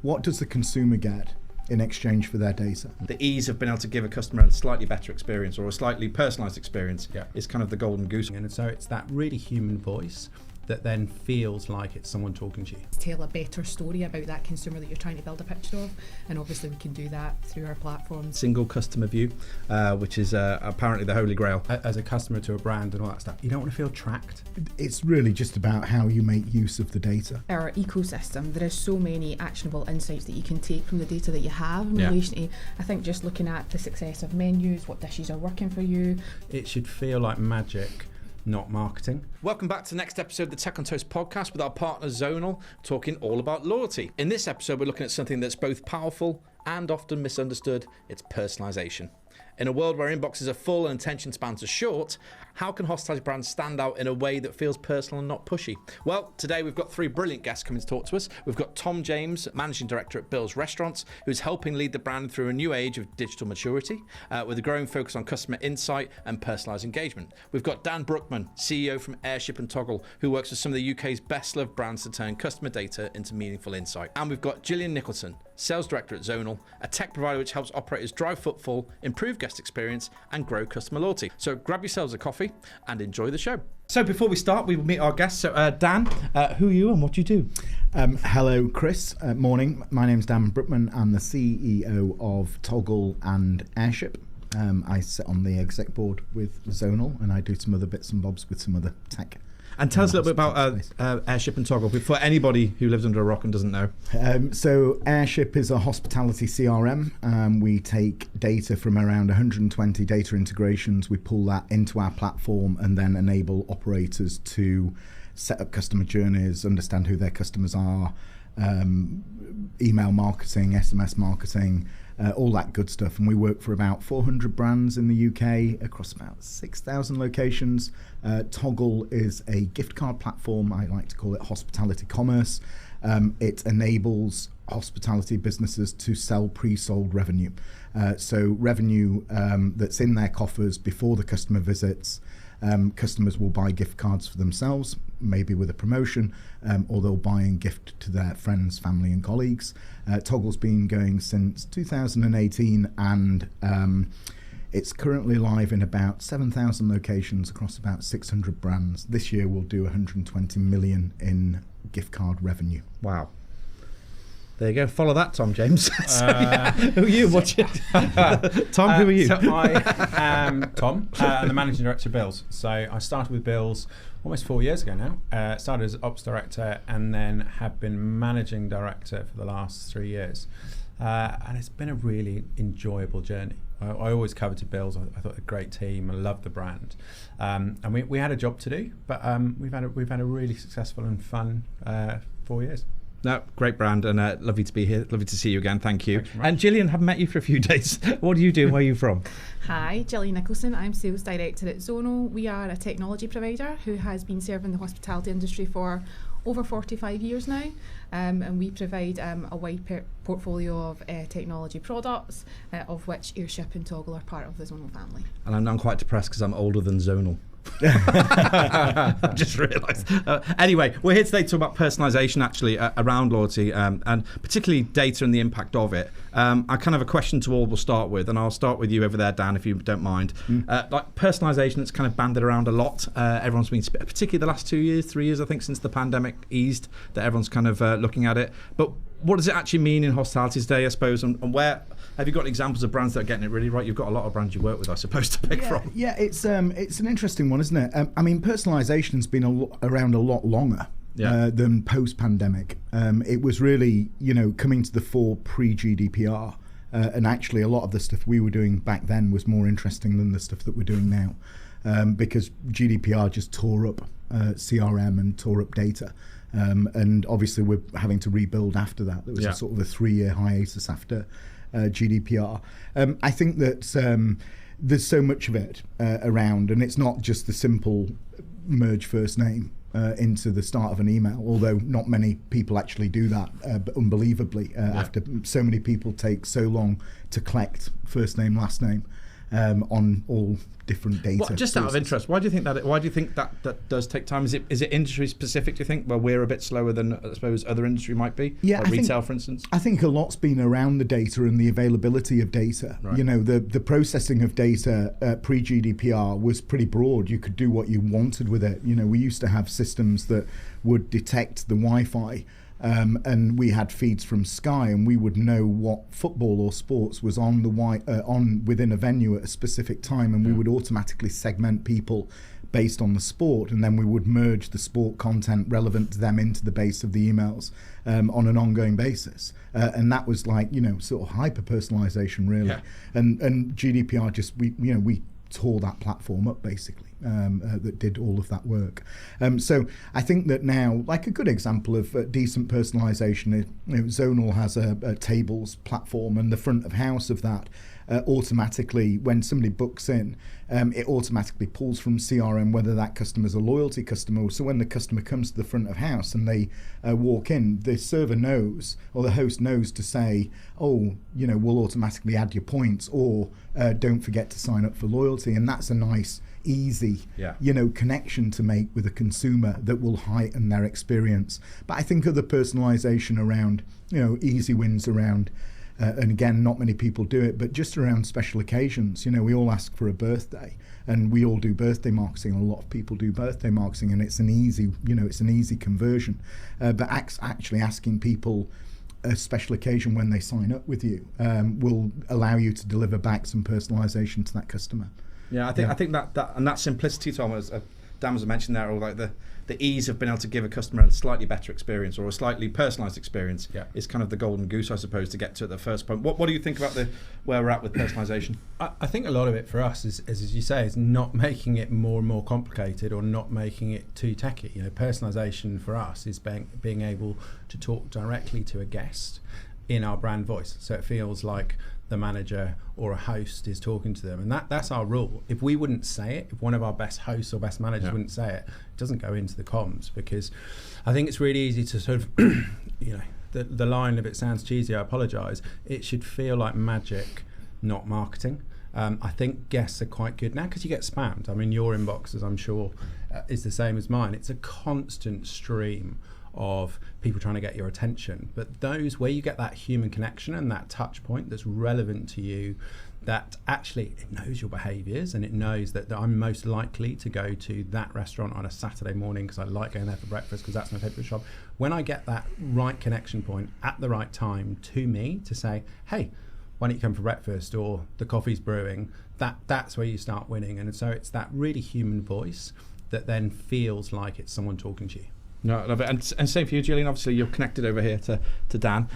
What does the consumer get in exchange for their data? The ease of being able to give a customer a slightly better experience or a slightly personalised experience is kind of the golden goose. And so it's that really human voice that then feels like it's someone talking to you. Tell a better story about that consumer that you're trying to build a picture of, and obviously we can do that through our platforms. Single customer view, which is apparently the holy grail. As a customer to a brand and all that stuff, you don't want to feel tracked. It's really just about how you make use of the data. Our ecosystem, there is so many actionable insights that you can take from the data that you have in relation to, I think, just looking at the success of menus, what dishes are working for you. It should feel like magic, not marketing. Welcome back to the next episode of the Tech on Toast podcast with our partner Zonal, talking all about loyalty. In this episode, we're looking at something that's both powerful and often misunderstood. It's personalisation. In a world where inboxes are full and attention spans are short, how can hospitality brands stand out in a way that feels personal and not pushy? Well, today we've got three brilliant guests coming to talk to us. We've got Tom James, Managing Director at Bill's Restaurants, who's helping lead the brand through a new age of digital maturity, with a growing focus on customer insight and personalised engagement. We've got Dan Brookman, CEO from Airship Toggle, who works with some of the UK's best-loved brands to turn customer data into meaningful insight. And we've got Gillian Nicholson, Sales Director at Zonal, a tech provider which helps operators drive footfall, improve guest experience, and grow customer loyalty. So grab yourselves a coffee and enjoy the show. So before we start, we will meet our guests. So Dan, who are you and what do you do? Hello, Chris. Morning. My name's Dan Brookman. I'm the CEO of Toggle and Airship. I sit on the exec board with Zonal, and I do some other bits and bobs with some other tech. And tell us a little bit about Airship and Toggle, for anybody who lives under a rock and doesn't know. So Airship is a hospitality CRM. We take data from around 120 data integrations. We pull that into our platform and then enable operators to set up customer journeys, understand who their customers are, email marketing, SMS marketing, all that good stuff. And we work for about 400 brands in the UK across about 6,000 locations. Toggle is a gift card platform. I like to call it hospitality commerce. It enables hospitality businesses to sell pre-sold revenue. So revenue that's in their coffers before the customer visits. Customers will buy gift cards for themselves, maybe with a promotion, or they'll buy and gift to their friends, family and colleagues. Toggle's been going since 2018 and it's currently live in about 7,000 locations across about 600 brands. This year we'll do 120 million in gift card revenue. Wow. There you go. Follow that, Tom James. Who are you? Tom, who are you? So I am Tom, I'm the Managing Director of Bill's. So I started with Bill's almost 4 years ago now. Started as Ops Director and then have been Managing Director for the last 3 years. And it's been a really enjoyable journey. I always covered to Bill's. I thought a great team. I love the brand, and we had a job to do, but we've had a really successful and fun 4 years. No, great brand, and lovely to be here. Lovely to see you again. Thank you. And Gillian, haven't met you for a few days. What do you do? Where are you from? Hi, Gillian Nicholson. I'm Sales Director at Zonal. We are a technology provider who has been serving the hospitality industry for over 45 years now, and we provide a wide portfolio of technology products, of which Airship and Toggle are part of the Zonal family. And I'm now quite depressed because I'm older than Zonal. I just realised. Anyway, we're here today to talk about personalisation, actually, around loyalty, and particularly data and the impact of it. I kind of have a question to all we'll start with, and I'll start with you over there, Dan, if you don't mind. Like personalisation, it's kind of banded around a lot. Everyone's been, particularly the last 2 years, 3 years, I think, since the pandemic eased, that everyone's kind of looking at it. But what does it actually mean in hospitality today, I suppose, and where have you got examples of brands that are getting it really right? You've got a lot of brands you work with, I suppose, to pick from. Yeah, it's an interesting one, isn't it? I mean, personalisation's been around a lot longer than post-pandemic. It was really, coming to the fore pre-GDPR, and actually a lot of the stuff we were doing back then was more interesting than the stuff that we're doing now, because GDPR just tore up CRM and tore up data. And obviously we're having to rebuild after that. There was a sort of a 3-year hiatus after GDPR. I think that there's so much of it around, and it's not just the simple merge first name into the start of an email, although not many people actually do that, but unbelievably, after so many people take so long to collect first name, last name. on all different data. Well, just out of interest, why do you think that does take time? Is it industry specific, do you think, where we're a bit slower than I suppose other industry might be? Yeah, like retail, for instance? I think a lot's been around the data and the availability of data. Right. You know, the processing of data pre-GDPR was pretty broad. You could do what you wanted with it. You know, we used to have systems that would detect the Wi-Fi, and we had feeds from Sky, and we would know what football or sports was on on within a venue at a specific time, and we would automatically segment people based on the sport, and then we would merge the sport content relevant to them into the base of the emails on an ongoing basis, and that was like, you know, sort of hyper personalization really. And GDPR just we tore that platform up basically. That did all of that work. So I think that now, like a good example of decent personalisation, Zonal has a tables platform, and the front of house of that automatically, when somebody books in, it automatically pulls from CRM whether that customer's a loyalty customer. So when the customer comes to the front of house and they walk in, the server knows, or the host knows to say, oh, you know, we'll automatically add your points, or don't forget to sign up for loyalty. And that's a nice, easy, you know, connection to make with a consumer that will heighten their experience. But I think of the personalisation around, you know, easy wins around, and again, not many people do it, but just around special occasions. You know, we all ask for a birthday, and we all do birthday marketing. A lot of people do birthday marketing, and it's an easy, you know, it's an easy conversion. But actually asking people a special occasion when they sign up with you will allow you to deliver back some personalisation to that customer. Yeah, I think that and that simplicity, Tom, as Dan was mentioned there, or like the ease of being able to give a customer a slightly better experience or a slightly personalised experience is kind of the golden goose, I suppose, to get to at the first point. What do you think about where we're at with personalisation? I think a lot of it for us is, as you say, is not making it more and more complicated or not making it too techy. You know, personalisation for us is being able to talk directly to a guest in our brand voice, so it feels like the manager or a host is talking to them, and that's our rule. If we wouldn't say it, if one of our best hosts or best managers wouldn't say it, it doesn't go into the comms, because I think it's really easy to sort of you know, the line, if it sounds cheesy, I apologise, it should feel like magic, not marketing. I think guests are quite good now because you get spammed. I mean, your inbox, as I'm sure, is the same as mine. It's a constant stream of people trying to get your attention, but those where you get that human connection and that touch point that's relevant to you, that actually it knows your behaviours and it knows that I'm most likely to go to that restaurant on a Saturday morning because I like going there for breakfast because that's my favourite shop. When I get that right connection point at the right time to me to say, hey, why don't you come for breakfast, or the coffee's brewing, that's where you start winning. And so it's that really human voice that then feels like it's someone talking to you. No, I love it. And same for you, Gillian. Obviously, you're connected over here to Dan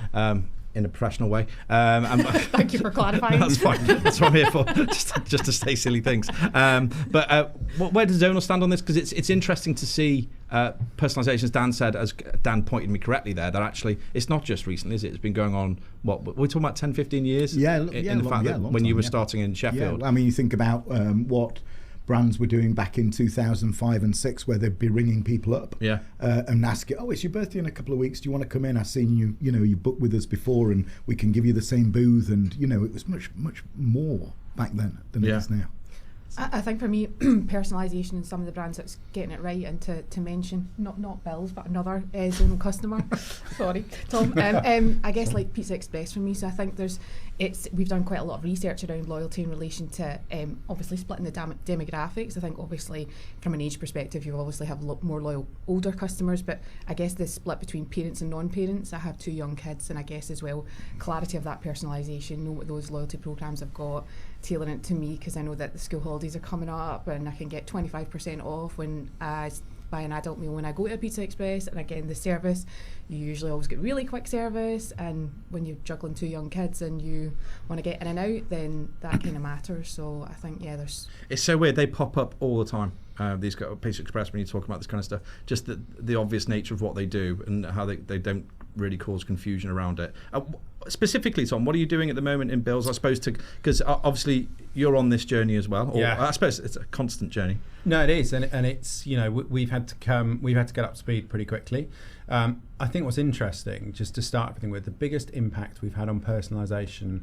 in a professional way. Thank you for clarifying. That's fine. That's what I'm here for, just to say silly things. But where does Zonal stand on this? Because it's interesting to see personalisation, as Dan said, as Dan pointed me correctly there, that actually it's not just recently, is it? It's been going on, what, we're talking about 10, 15 years? In the fact that when you were starting in Sheffield. Yeah, I mean, you think about what brands were doing back in 2005 and 6, where they'd be ringing people up and asking, oh, it's your birthday in a couple of weeks, do you want to come in? I've seen you booked with us before and we can give you the same booth. And it was much more back then than it is now. I think for me, personalisation in some of the brands that's getting it right, and to mention not Bill's but another Zonal customer. Sorry, Tom. I guess like Pizza Express for me. So I think we've done quite a lot of research around loyalty in relation to obviously splitting the demographics. I think obviously from an age perspective, you obviously have more loyal older customers, but I guess the split between parents and non-parents. I have 2 young kids, and I guess as well clarity of that personalisation, know what those loyalty programs I've got, tailoring it to me because I know that the school holidays are coming up and I can get 25% off when I buy an adult meal when I go to a Pizza Express. And again, the service, you usually always get really quick service, and when you're juggling 2 young kids and you want to get in and out, then that kind of matters. So I think it's so weird, they pop up all the time, these Pizza Express, when you talk about this kind of stuff, just the obvious nature of what they do and how they don't really cause confusion around it. Specifically, Tom, what are you doing at the moment in Bills? I suppose because obviously you're on this journey as well. Or I suppose it's a constant journey. No, it is, and it's we've had to get up to speed pretty quickly. I think what's interesting, just to start everything with, the biggest impact we've had on personalisation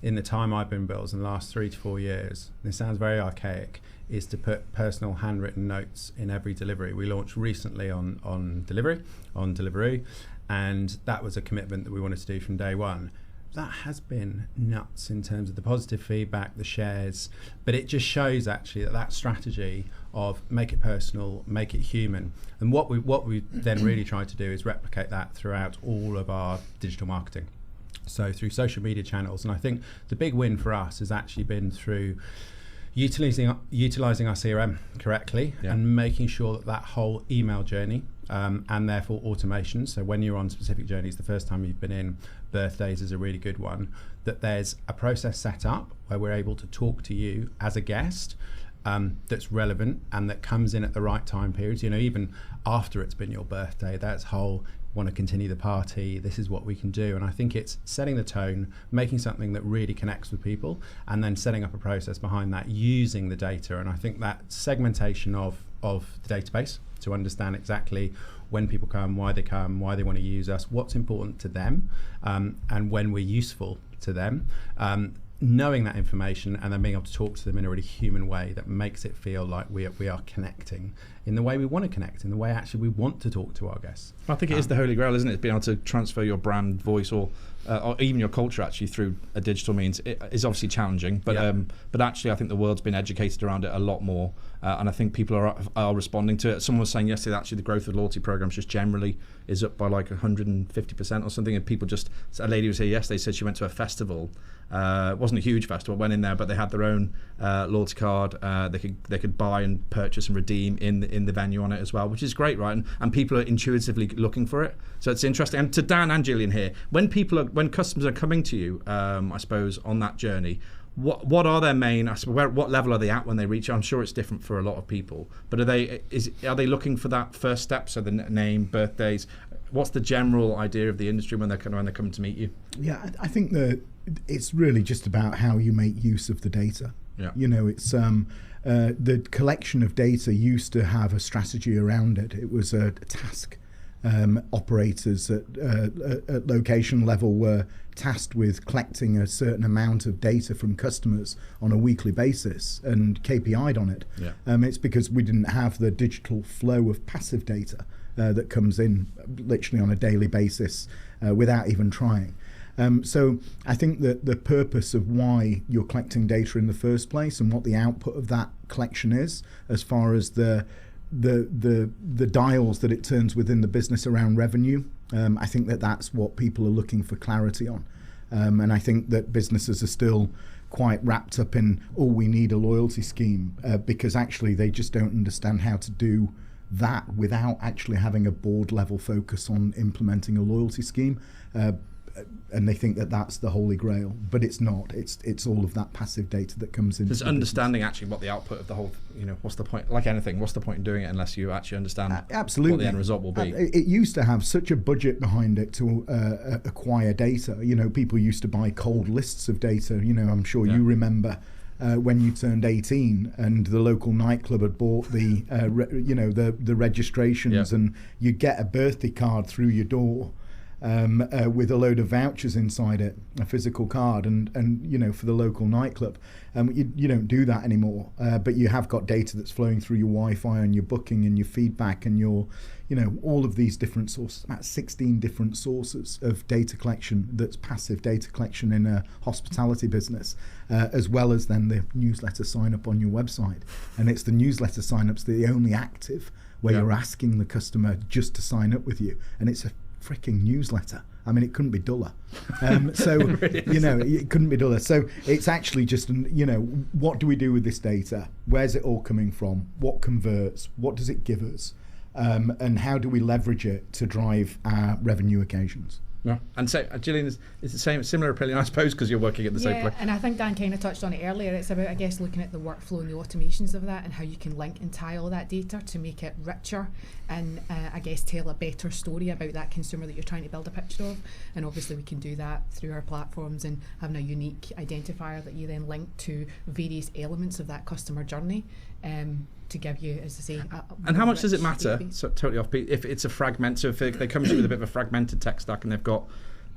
in the time I've been in Bills in the last 3 to 4 years. This sounds very archaic. Is to put personal handwritten notes in every delivery. We launched recently on Deliveroo, and that was a commitment that we wanted to do from day one. That has been nuts in terms of the positive feedback, the shares, but it just shows actually that strategy of make it personal, make it human, and what we then really tried to do is replicate that throughout all of our digital marketing. So through social media channels, and I think the big win for us has actually been through utilising our CRM correctly and making sure that whole email journey and therefore automation, so when you're on specific journeys, the first time you've been in, birthdays is a really good one, that there's a process set up where we're able to talk to you as a guest that's relevant and that comes in at the right time periods, even after it's been your birthday. That's whole want to continue the party, this is what we can do. And I think it's setting the tone, making something that really connects with people, and then setting up a process behind that using the data. And I think that segmentation of the database to understand exactly when people come, why they want to use us, what's important to them, and when we're useful to them, knowing that information and then being able to talk to them in a really human way that makes it feel like we are connecting in the way we want to connect, in the way actually we want to talk to our guests. I think it is the holy grail, isn't it? Being able to transfer your brand voice or even your culture actually through a digital means. It is obviously challenging, but actually I think the world's been educated around it a lot more, and I think people are responding to it. Someone was saying yesterday that actually the growth of loyalty programs just generally is up by like 150% or something, and people just, a lady was here yesterday, said she went to a festival, it wasn't a huge festival, went in there, but they had their own loyalty card, they could buy and purchase and redeem in the venue on it as well, which is great, right? And people are intuitively looking for it, so it's interesting. And to Dan and Gillian here, when customers are coming to you, I suppose on that journey, what are their main, I suppose, what level are they at when they reach? I'm sure it's different for a lot of people, but are they looking for that first step, so the name, birthdays? What's the general idea of the industry when they're coming to meet you? Yeah, I think that it's really just about how you make use of the data. Yeah. It's the collection of data used to have a strategy around it. It was a task. Operators at location level were tasked with collecting a certain amount of data from customers on a weekly basis and KPI'd on it. Yeah. It's because we didn't have the digital flow of passive data that comes in literally on a daily basis without even trying. So I think that the purpose of why you're collecting data in the first place and what the output of that collection is, as far as the dials that it turns within the business around revenue, I think that's what people are looking for clarity on. And I think that businesses are still quite wrapped up in, we need a loyalty scheme, because actually they just don't understand how to do that without actually having a board level focus on implementing a loyalty scheme. And they think that that's the holy grail, but it's not. It's all of that passive data that comes in. Just understanding actually what the output of the whole, what's the point? Like anything, what's the point in doing it unless you actually understand absolutely what the end result will be? It used to have such a budget behind it to acquire data. People used to buy cold lists of data. I'm sure you remember when you turned 18 and the local nightclub had bought the registrations, and you'd get a birthday card through your door. With a load of vouchers inside it, a physical card, and for the local nightclub. You don't do that anymore, but you have got data that's flowing through your Wi-Fi and your booking and your feedback and your, all of these different sources, about 16 different sources of data collection that's passive data collection in a hospitality business, as well as then the newsletter sign up on your website. And it's the newsletter sign-ups that are the only active where you're asking the customer just to sign up with you, and it's a freaking newsletter. I mean, it couldn't be duller. So it couldn't be duller. So it's actually just what do we do with this data? Where's it all coming from? What converts? What does it give us? And how do we leverage it to drive our revenue occasions? Yeah. And so, Gillian, is the same, similar opinion, I suppose, because you're working at the same place. And I think Dan kind of touched on it earlier. It's about, I guess, looking at the workflow and the automations of that and how you can link and tie all that data to make it richer and, I guess, tell a better story about that consumer that you're trying to build a picture of. And obviously we can do that through our platforms and having a unique identifier that you then link to various elements of that customer journey. To give you, as I say, and how much does it matter? So totally off. If it's a fragment, so if they come to you with a bit of a fragmented tech stack and they've got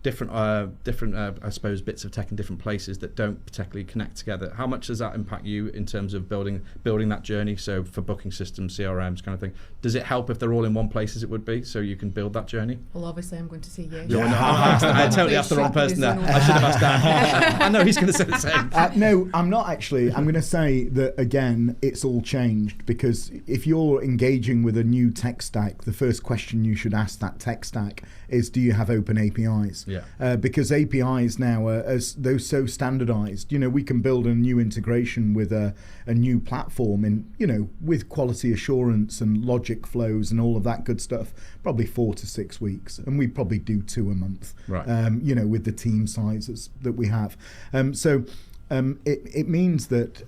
different, I suppose, bits of tech in different places that don't particularly connect together, how much does that impact you in terms of building that journey? So for booking systems, CRMs, kind of thing, does it help if they're all in one place as it would be, so you can build that journey? Well, obviously, I'm going to say yes. I totally asked the wrong person there. I should have asked Dan. I know he's going to say the same. No, I'm not actually. I'm going to say that, again, it's all changed, because if you're engaging with a new tech stack, the first question you should ask that tech stack is, do you have open APIs? Yeah. Because APIs now are they're so standardized. We can build a new integration with a new platform with quality assurance and logic flows and all of that good stuff, probably 4 to 6 weeks. And we probably do 2 a month, right. With the team sizes that we have. It means that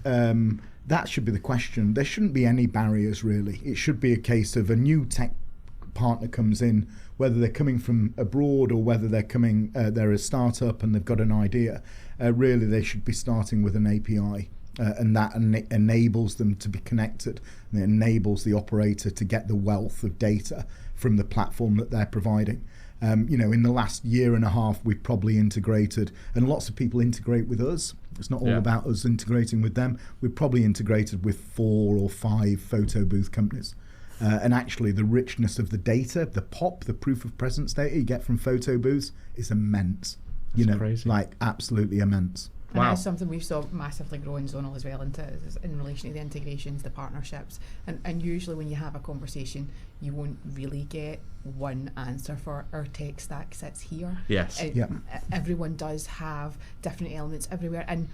that should be the question. There shouldn't be any barriers, really. It should be a case of a new tech partner comes in, whether they're coming from abroad or whether they're a startup and they've got an idea, really they should be starting with an API, and that enables them to be connected, and it enables the operator to get the wealth of data from the platform that they're providing. In the last year and a half, we've probably integrated, and lots of people integrate with us. It's not all about us integrating with them. We've probably integrated with 4 or 5 photo booth companies. And actually the richness of the data, the proof of presence data you get from photo booths is immense. Crazy. Like absolutely immense. And Wow. that's something we've saw massively grow in Zonal as well, in relation to the integrations, the partnerships. And usually when you have a conversation, you won't really get one answer for our tech stack sits here. Yes. Everyone does have different elements everywhere, and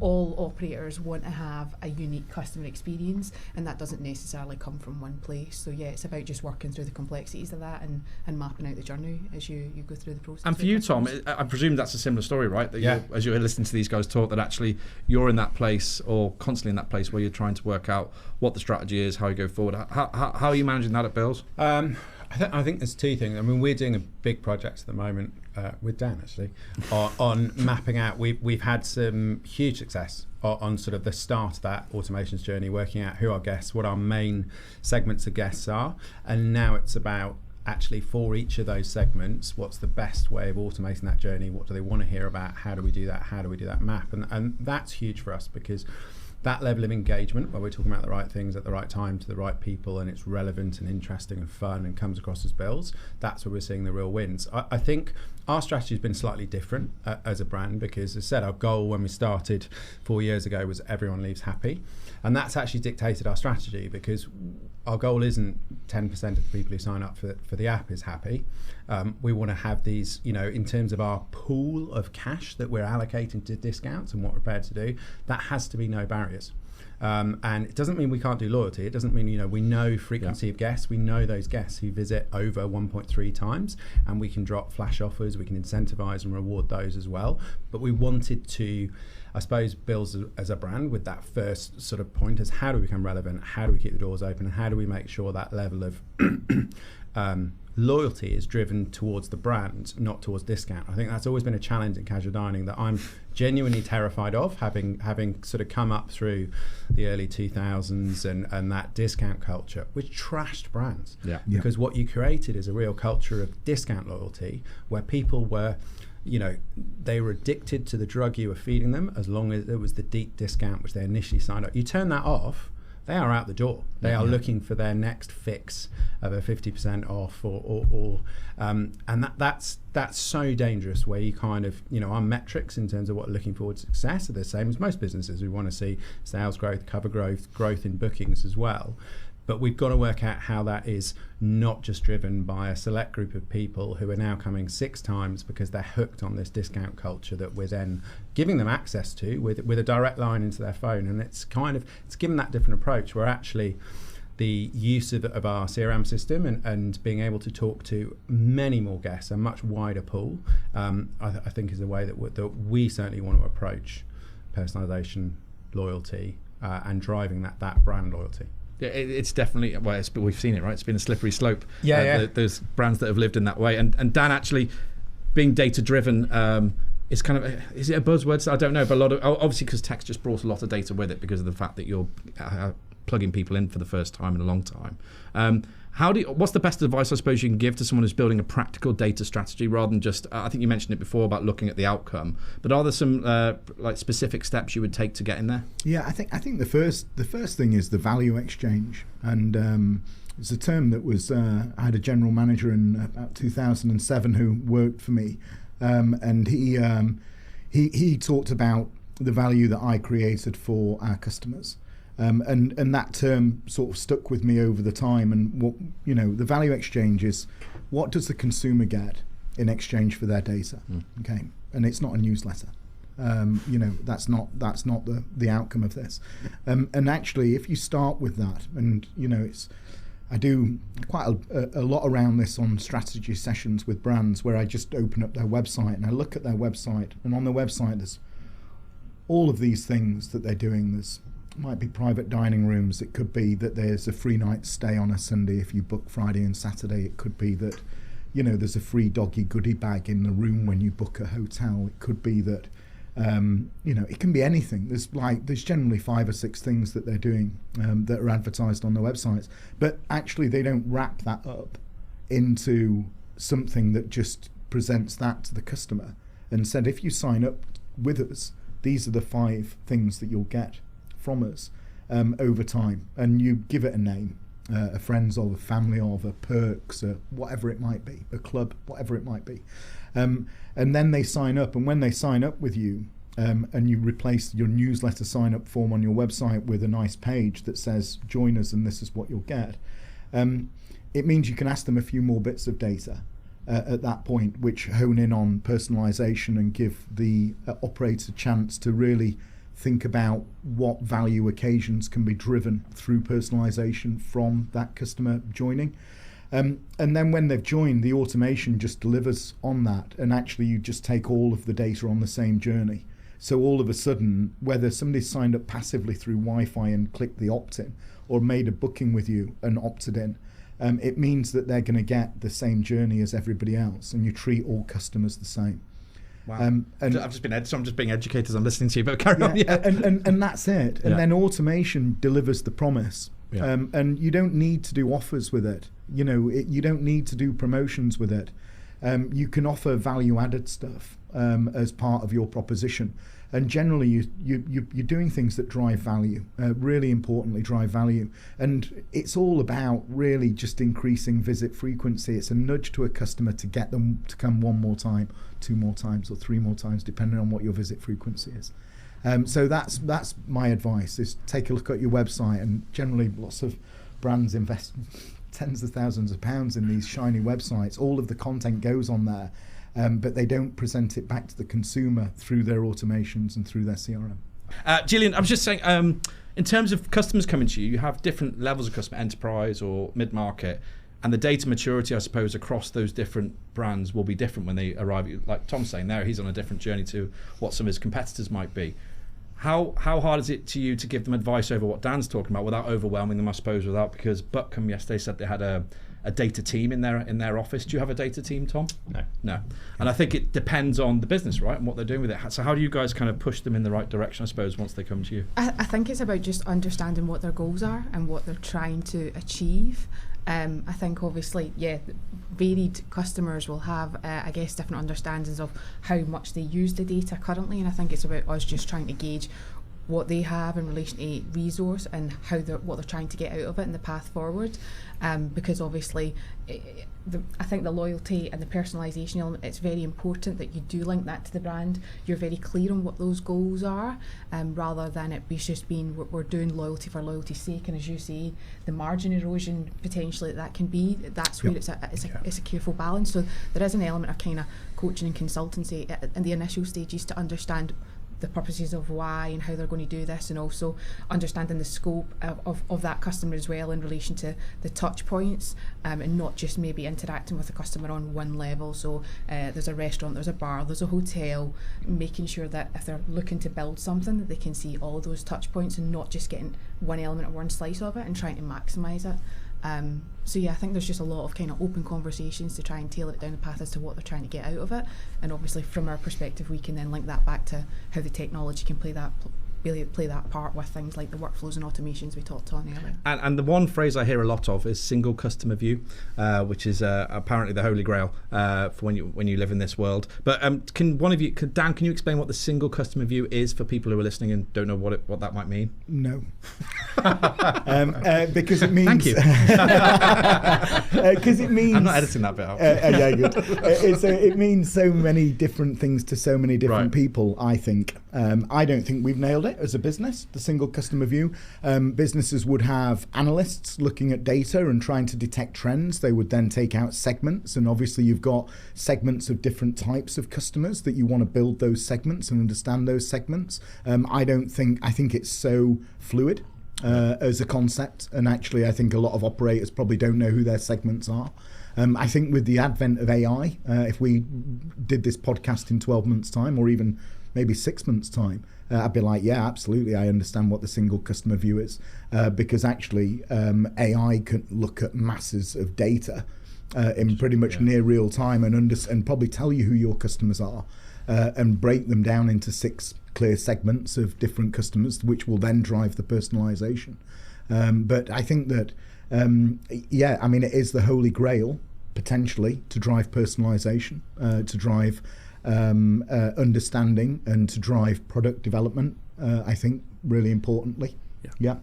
all operators want to have a unique customer experience, and that doesn't necessarily come from one place. So it's about just working through the complexities of that and mapping out the journey as you go through the process. And for you, Tom, I presume that's a similar story, right? That as you're listening to these guys talk, that actually you're in that place, or constantly in that place, where you're trying to work out what the strategy is, how you go forward. How are you managing that at Bills? I think there's 2 things. I mean, we're doing a big project at the moment with Dan, actually, on mapping out. We've had some huge success on sort of the start of that automations journey, working out who our guests, what our main segments of guests are, and now it's about actually for each of those segments, what's the best way of automating that journey? What do they want to hear about? How do we do that? How do we do that map? And that's huge for us, because that level of engagement, where we're talking about the right things at the right time to the right people, and it's relevant and interesting and fun and comes across as Bills, that's where we're seeing the real wins. I think our strategy has been slightly different as a brand, because as I said, our goal when we started 4 years ago was everyone leaves happy, and that's actually dictated our strategy, because our goal isn't 10% of the people who sign up for the app is happy. We want to have these, in terms of our pool of cash that we're allocating to discounts and what we're prepared to do, that has to be no barriers. And it doesn't mean we can't do loyalty. It doesn't mean, we know frequency of guests. We know those guests who visit over 1.3 times, and we can drop flash offers. We can incentivize and reward those as well. But we wanted to, I suppose, Bills as a brand with that first sort of point as how do we become relevant? How do we keep the doors open? And how do we make sure that level of loyalty is driven towards the brand, not towards discount? I think that's always been a challenge in casual dining that I'm genuinely terrified of, having sort of come up through the early 2000s and that discount culture, which trashed brands. Because what you created is a real culture of discount loyalty, where people were, they were addicted to the drug you were feeding them, as long as it was the deep discount which they initially signed up. You turn that off, they are out the door. They are looking for their next fix of a 50% off, and that's so dangerous. Where you kind of, our metrics in terms of what we're looking for success are the same as most businesses. We want to see sales growth, cover growth in bookings as well. But we've got to work out how that is not just driven by a select group of people who are now coming 6 times because they're hooked on this discount culture that we're then giving them access to with a direct line into their phone. And it's given that different approach where actually the use of our CRM system and being able to talk to many more guests, a much wider pool, I think is the way that we certainly want to approach personalisation, loyalty, and driving that brand loyalty. Yeah, it's definitely, we've seen it, right? It's been a slippery slope. Yeah. There's brands that have lived in that way. And Dan, actually, being data-driven, is kind of, is it a buzzword? I don't know, but a lot of, obviously because tech's just brought a lot of data with it because of the fact that you're plugging people in for the first time in a long time. What's the best advice, I suppose, you can give to someone who's building a practical data strategy rather than just, I think you mentioned it before about looking at the outcome, but are there some like specific steps you would take to get in there? Yeah, I think the first thing is the value exchange, and it's a term that was I had a general manager in about 2007 who worked for me, and he talked about the value that I created for our customers. And that term sort of stuck with me over the time. And what, the value exchange is, what does the consumer get in exchange for their data? Okay, and it's not a newsletter. That's not the outcome of this. And actually, if you start with that, and I do quite a lot around this on strategy sessions with brands where I just open up their website and I look at their website, and on the website there's all of these things that they're doing. There's might be private dining rooms. It could be that there's a free night stay on a Sunday if you book Friday and Saturday. It could be that there's a free doggy goodie bag in the room when you book a hotel. It could be that it can be anything. There's generally 5 or 6 things that they're doing that are advertised on their websites, but actually they don't wrap that up into something that just presents that to the customer and said, if you sign up with us, these are the 5 things that you'll get from us over time, and you give it a name, a friends of, a family of, a perks, whatever it might be, a club, whatever it might be, and then they sign up. And when they sign up with you, and you replace your newsletter sign up form on your website with a nice page that says join us and this is what you'll get, it means you can ask them a few more bits of data at that point, which hone in on personalisation and give the operator a chance to really think about what value occasions can be driven through personalisation from that customer joining. And then when they've joined, the automation just delivers on that, and actually you just take all of the data on the same journey. So all of a sudden, whether somebody's signed up passively through Wi-Fi and clicked the opt-in, or made a booking with you and opted in, it means that they're going to get the same journey as everybody else, and you treat all customers the same. Wow. And I'm just being educated as I'm listening to you, but carry on. Yeah. And that's it. And then automation delivers the promise. Yeah. And you don't need to do offers with it. You don't need to do promotions with it. You can offer value-added stuff as part of your proposition. And generally, you're doing things that drive value, really importantly, drive value. And it's all about really just increasing visit frequency. It's a nudge to a customer to get them to come 1 more time, 2 more times, or 3 more times, depending on what your visit frequency is. So that's my advice, is take a look at your website. And generally, lots of brands invest tens of thousands of pounds in these shiny websites. All of the content goes on there. But they don't present it back to the consumer through their automations and through their CRM. Gillian, I was just saying, in terms of customers coming to you, you have different levels of customer, enterprise or mid-market, and the data maturity, I suppose, across those different brands will be different when they arrive. Like Tom's saying there, he's on a different journey to what some of his competitors might be. How hard is it to you to give them advice over what Dan's talking about without overwhelming them, I suppose, because Brookman yesterday said they had a data team in their office. Do you have a data team, Tom? No. And I think it depends on the business, right, and what they're doing with it. So how do you guys kind of push them in the right direction, I suppose, once they come to you? I think it's about just understanding what their goals are and what they're trying to achieve. I think obviously, varied customers will have, different understandings of how much they use the data currently, and I think it's about us just trying to gauge what they have in relation to resource and what they're trying to get out of it and the path forward, because obviously I think the loyalty and the personalisation element, it's very important that you do link that to the brand. You're very clear on what those goals are, rather than it be just being we're doing loyalty for loyalty's sake, and as you say, the margin erosion potentially that can be, that's where it's a careful balance. So there is an element of kind of coaching and consultancy in the initial stages to understand the purposes of why and how they're going to do this, and also understanding the scope of that customer as well in relation to the touch points, and not just maybe interacting with the customer on one level. So there's a restaurant, there's a bar, there's a hotel, making sure that if they're looking to build something, that they can see all of those touch points and not just getting one element or one slice of it and trying to maximise it. So yeah, I think there's just a lot of kind of open conversations to try and tailor it down the path as to what they're trying to get out of it, and obviously from our perspective we can then link that back to how the technology can play that part with things like the workflows and automations we talked on earlier. And the one phrase I hear a lot of is single customer view, which is apparently the holy grail for when you live in this world. But can Dan, can you explain what the single customer view is for people who are listening and don't know what that might mean? No. Because it means... Thank you. Because it means... I'm not editing that bit out. Yeah, good. It means so many different things to so many different people, I think. I don't think we've nailed it as a business, the single customer view. Businesses would have analysts looking at data and trying to detect trends. They would then take out segments, and obviously you've got segments of different types of customers that you want to build those segments and understand those segments. I think it's so fluid as a concept, and actually I think a lot of operators probably don't know who their segments are. I think with the advent of AI, if we did this podcast in 12 months time or even maybe 6 months time, I'd be like, yeah, absolutely, I understand what the single customer view is, because actually AI can look at masses of data in pretty much near real time and probably tell you who your customers are, and break them down into 6 clear segments of different customers, which will then drive the personalisation. But I think that, it is the holy grail, potentially, to drive personalisation, to drive understanding, and to drive product development. I think really importantly. Yeah.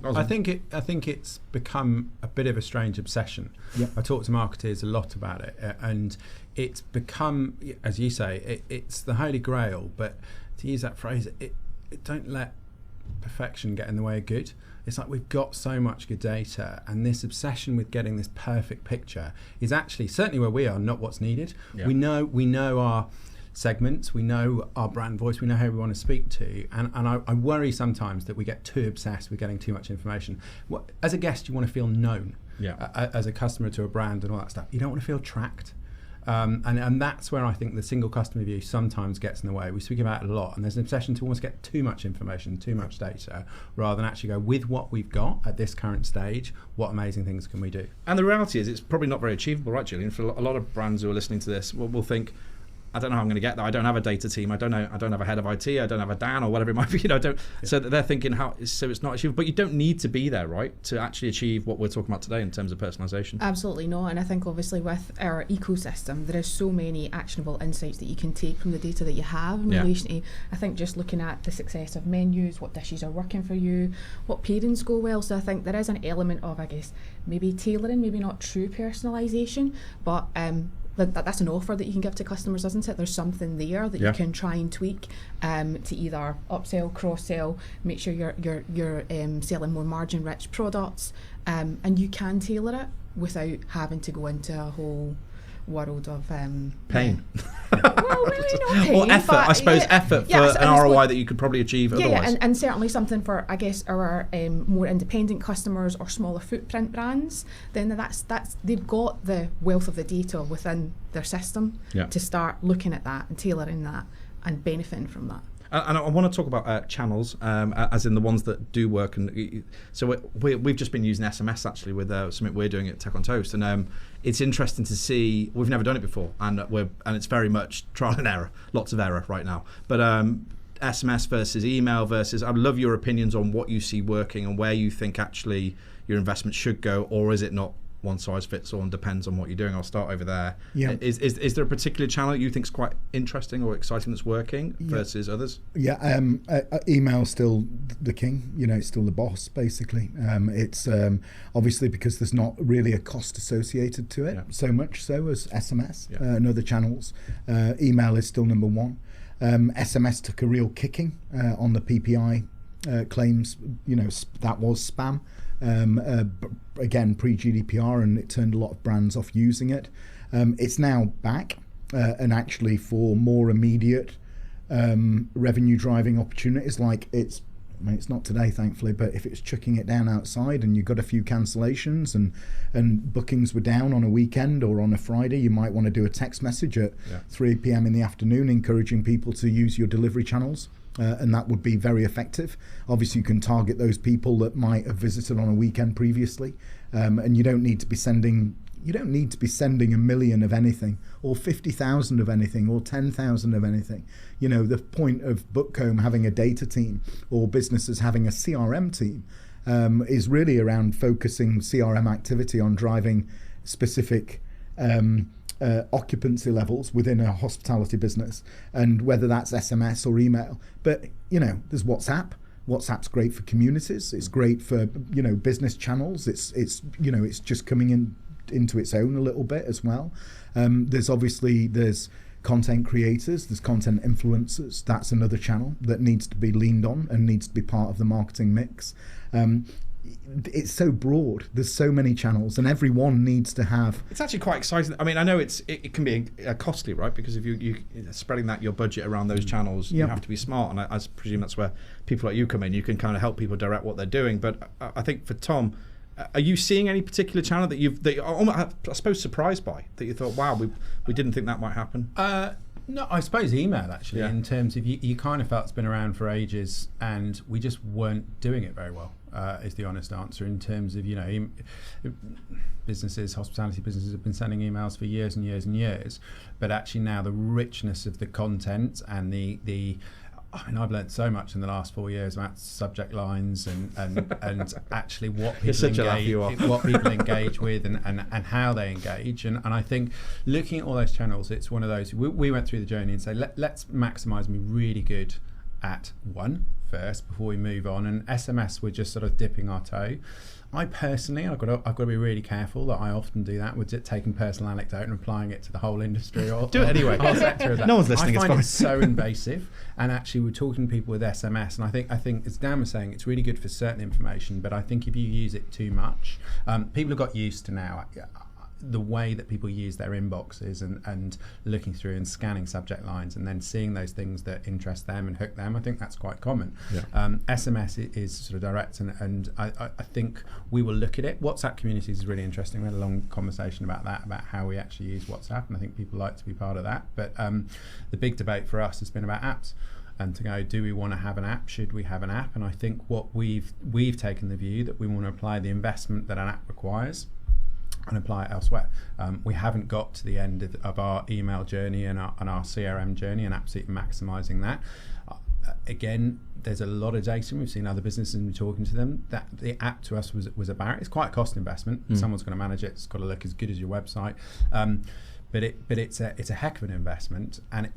I think it's become a bit of a strange obsession. I talk to marketers a lot about it, and it's become, as you say, it's the holy grail. But to use that phrase, it don't let perfection get in the way of good. It's like we've got so much good data, and this obsession with getting this perfect picture is actually, certainly where we are, not what's needed. We know our segments, we know our brand voice, we know who we want to speak to, and I worry sometimes that we get too obsessed with getting too much information. As a guest, you want to feel known. As a customer to a brand and all that stuff, you don't want to feel tracked. And that's where I think the single customer view sometimes gets in the way. We speak about it a lot, and there's an obsession to almost get too much information, too much data, rather than actually go with what we've got at this current stage, what amazing things can we do? And the reality is it's probably not very achievable, right, Gillian? For a lot of brands who are listening to this will think, I don't know how I'm going to get that. I don't have a data team. I don't have a head of IT. I don't have a Dan or whatever it might be. So they're thinking so it's not achievable. But you don't need to be there, right, to actually achieve what we're talking about today in terms of personalisation. Absolutely not. And I think obviously with our ecosystem, there is so many actionable insights that you can take from the data that you have in relation to, I think, just looking at the success of menus, what dishes are working for you, what pairings go well. So I think there is an element of, I guess, maybe tailoring, maybe not true personalisation, but that's an offer that you can give to customers, isn't it? There's something there that you can try and tweak to either upsell, cross-sell, make sure you're selling more margin-rich products, and you can tailor it without having to go into a whole world of pain. Well, maybe not pain, or effort, I suppose, effort for an ROI that you could probably achieve otherwise. And certainly something for, I guess, our more independent customers or smaller footprint brands. Then that's they've got the wealth of the data within their system to start looking at that and tailoring that and benefiting from that. And I want to talk about channels, as in the ones that do work. And so we've just been using SMS actually with something we're doing at Tech on Toast, and it's interesting to see. We've never done it before, and it's very much trial and error, lots of error right now. But SMS versus email versus. I'd love your opinions on what you see working and where you think actually your investment should go, or is it not one size fits all and depends on what you're doing? I'll start over there. Is there a particular channel you think is quite interesting or exciting that's working versus others? Email's still the king. It's still the boss, basically. It's obviously because there's not really a cost associated to it, so much so as SMS and other channels. Email is still number one. SMS took a real kicking on the PPI claims. That was spam. Again, pre-GDPR, and it turned a lot of brands off using it. It's now back, and actually for more immediate revenue driving opportunities, like it's not today, thankfully, but if it's chucking it down outside and you've got a few cancellations and bookings were down on a weekend or on a Friday, you might want to do a text message at 3 p.m. in the afternoon encouraging people to use your delivery channels. And that would be very effective. Obviously, you can target those people that might have visited on a weekend previously, and you don't need to be sending 1 million of anything, or 50,000 of anything, or 10,000 of anything. The point of Bookcomb having a data team, or businesses having a CRM team, is really around focusing CRM activity on driving specific occupancy levels within a hospitality business, and whether that's SMS or email. But there's WhatsApp. WhatsApp's great for communities. It's great for business channels. It's just coming into its own a little bit as well. There's content creators, there's content influencers. That's another channel that needs to be leaned on and needs to be part of the marketing mix. It's so broad. There's so many channels, and every one needs to have. It's actually quite exciting. I mean, I know it can be costly, right? Because if you spreading your budget around those channels, you have to be smart. And I presume that's where people like you come in. You can kind of help people direct what they're doing. But I think for Tom, are you seeing any particular channel that you're almost, I suppose, surprised by, that you thought, wow, we didn't think that might happen? No, I suppose email, actually, in terms of you kind of felt it's been around for ages and we just weren't doing it very well, is the honest answer, in terms of, businesses, hospitality businesses have been sending emails for years and years and years, but actually now the richness of the content and I've learned so much in the last 4 years about subject lines and actually what people engage with and how they engage. And I think looking at all those channels, it's one of those, we went through the journey and say, let's maximise and be really good at one first before we move on. And SMS, we're just sort of dipping our toe. I personally, I've got to be really careful that I often do that with taking personal anecdote and applying it to the whole industry or do it anyway. Whole sector of that. No one's listening. I find it's so invasive, and actually we're talking to people with SMS, and I think as Dan was saying, it's really good for certain information, but I think if you use it too much, people have got used to now the way that people use their inboxes and looking through and scanning subject lines and then seeing those things that interest them and hook them. I think that's quite common. SMS is sort of direct, and I think we will look at it. WhatsApp communities is really interesting. We had a long conversation about that, about how we actually use WhatsApp, and I think people like to be part of that. But the big debate for us has been about apps, and to go, do we want to have an app? Should we have an app? And I think what we've taken the view that we want to apply the investment that an app requires and apply it elsewhere. We haven't got to the end of our email journey and our CRM journey and absolutely maximising that. Again, there's a lot of data, and we've seen other businesses and we're talking to them, that the app to us was a barrier. It's quite a cost investment. Someone's going to manage it. It's got to look as good as your website. But it's a heck of an investment, and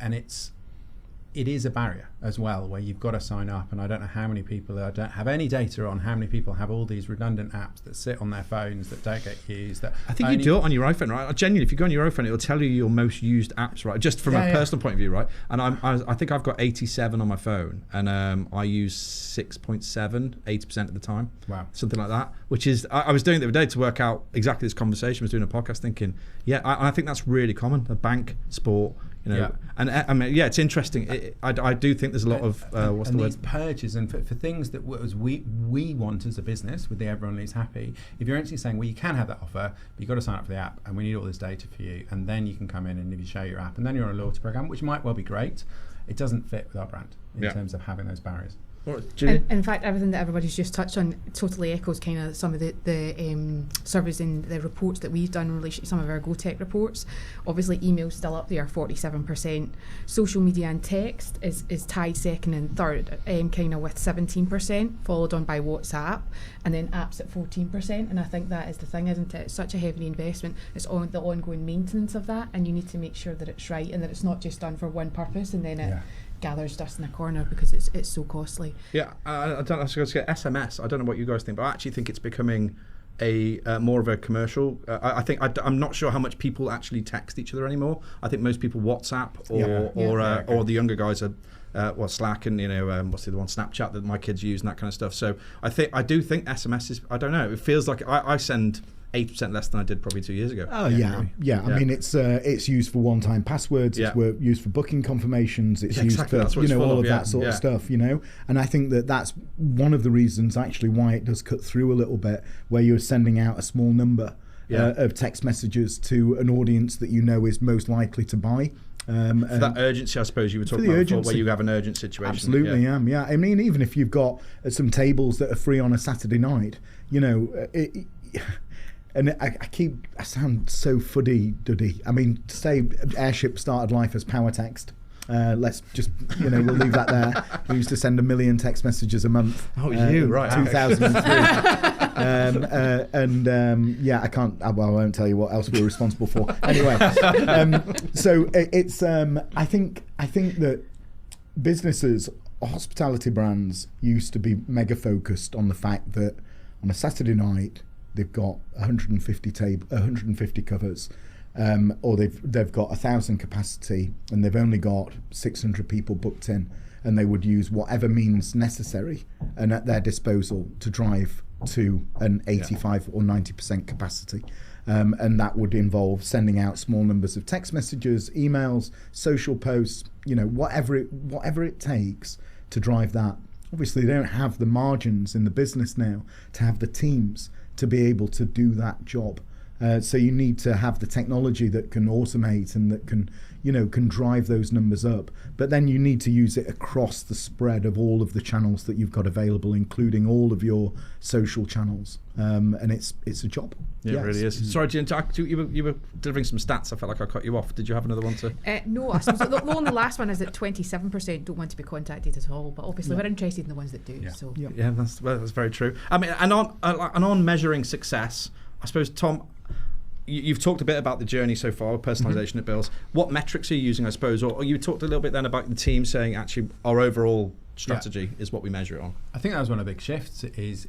it is a barrier as well, where you've got to sign up, and I don't know how many people, I don't have any data on how many people have all these redundant apps that sit on their phones that don't get used. I think you do it on your iPhone, right? Genuinely, if you go on your iPhone, it'll tell you your most used apps, right? Just from a personal point of view, right? And I think I've got 87 on my phone, and I use 6.7, 80% of the time. Wow. Something like that, which is, I was doing it the other day to work out exactly this conversation. I was doing a podcast thinking, I think that's really common. A bank, sport, and I mean, it's interesting. I do think there's a lot of what's the word? These purges, and for things that we want as a business, with the everyone is happy. If you're actually saying, well, you can have that offer, but you've got to sign up for the app, and we need all this data for you, and then you can come in and if you show your app, and then you're on a loyalty program, which might well be great. It doesn't fit with our brand in terms of having those barriers. And in fact, everything that everybody's just touched on totally echoes kind of some of the surveys and the reports that we've done in relation to some of our GoTech reports. Obviously, email's still up there, 47%. Social media and text is tied second and third, kind of with 17%, followed on by WhatsApp, and then apps at 14%. And I think that is the thing, isn't it? It's such a heavy investment. It's on the ongoing maintenance of that, and you need to make sure that it's right and that it's not just done for one purpose and then it gathers dust in a corner because it's so costly. I don't know. I was going to say SMS. I don't know what you guys think, but I actually think it's becoming a more of a commercial. I'm not sure how much people actually text each other anymore. I think most people WhatsApp or the younger guys are Slack and what's the other one, Snapchat, that my kids use and that kind of stuff. So I do think SMS is, I don't know, it feels like I send 8% less than I did probably 2 years ago. Oh yeah. I mean, it's used for one-time passwords. Yeah. It's used for booking confirmations. It's Yeah, used exactly. for That's what it's all full of of, that sort of stuff. And I think that's one of the reasons actually why it does cut through a little bit, where you're sending out a small number of text messages to an audience that you know is most likely to buy. For that urgency, I suppose you were talking about before, where you have an urgent situation. Absolutely, yeah. I mean, even if you've got some tables that are free on a Saturday night, and I sound so fuddy-duddy. I mean, to say Airship started life as power text. Let's just, we'll leave that there. We used to send 1 million text messages a month. Oh, you, right. 2003. I can't, I won't tell you what else we're responsible for. Anyway, so it's, I think that businesses, hospitality brands used to be mega focused on the fact that on a Saturday night, they've got 150 covers, or they've got 1,000 capacity, and they've only got 600 people booked in, and they would use whatever means necessary and at their disposal to drive to an 85 or 90% capacity. And that would involve sending out small numbers of text messages, emails, social posts, whatever it takes to drive that. Obviously, they don't have the margins in the business now to have the teams to be able to do that job. So you need to have the technology that can automate and that can drive those numbers up. But then you need to use it across the spread of all of the channels that you've got available, including all of your social channels. And it's a job. Yeah, it really is. Sorry to interrupt. You were delivering some stats. I felt like I cut you off. Did you have another one to? No, I suppose the only last one is that 27% don't want to be contacted at all. But obviously, we're interested in the ones that do. Yeah. So Yeah, that's very true. I mean, and on measuring success, I suppose, Tom, you've talked a bit about the journey so far, personalisation at Bills. What metrics are you using, I suppose? Or you talked a little bit then about the team saying, actually, our overall strategy is what we measure it on. I think that was one of the big shifts, is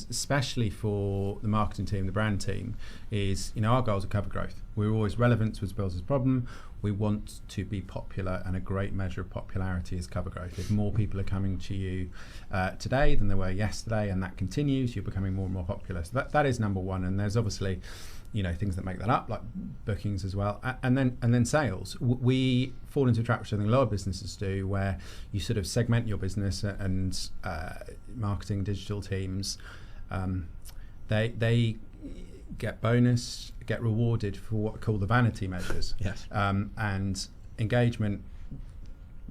especially for the marketing team, the brand team, is, our goals are cover growth. We're always relevant to Bills' problem. We want to be popular, and a great measure of popularity is cover growth. If more people are coming to you today than they were yesterday, and that continues, you're becoming more and more popular. So that is number one, and there's obviously things that make that up, like bookings as well, and then sales. We fall into a trap which I think a lot of businesses do, where you sort of segment your business, and marketing digital teams, they get rewarded for what are called the vanity measures. Yes. And engagement,